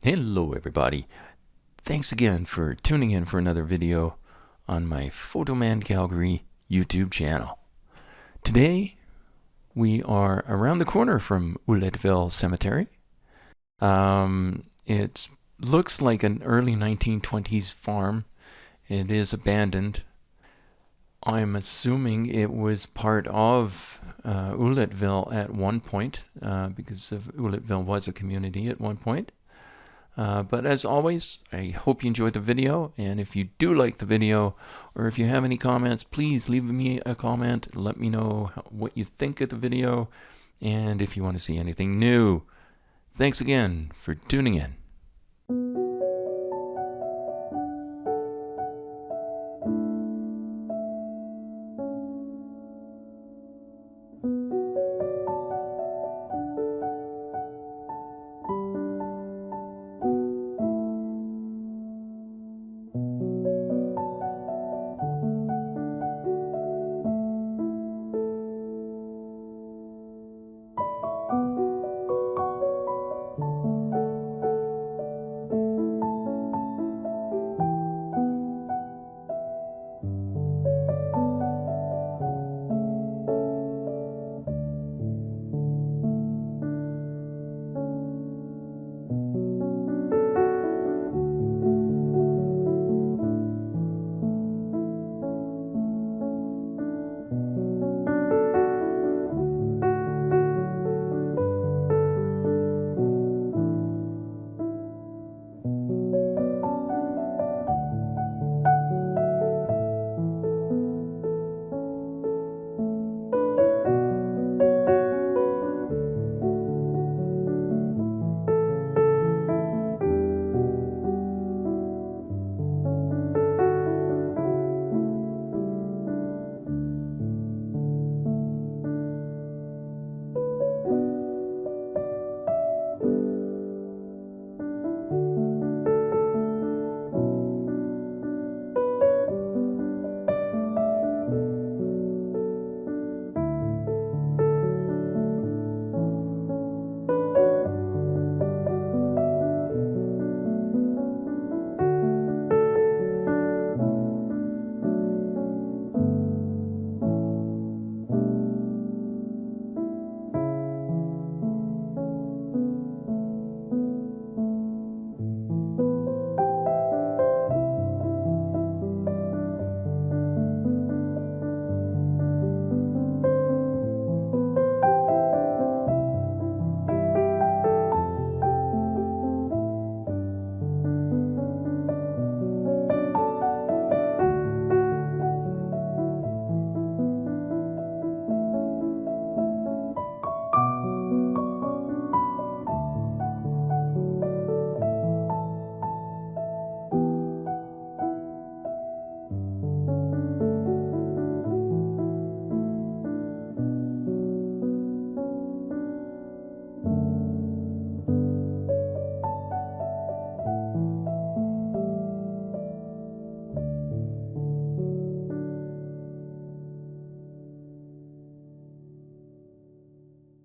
Hello everybody. Thanks again for tuning in for another video on my Photoman Calgary YouTube channel. Today we are around the corner from Oueletteville Cemetery. It looks like an early 1920s farm. It is abandoned. I'm assuming it was part of Oueletteville at one point, because Oueletteville was a community at one point. But as always, I hope you enjoyed the video, and if you do like the video, or if you have any comments, please leave me a comment. Let me know what you think of the video, and if you want to see anything new. Thanks again for tuning in.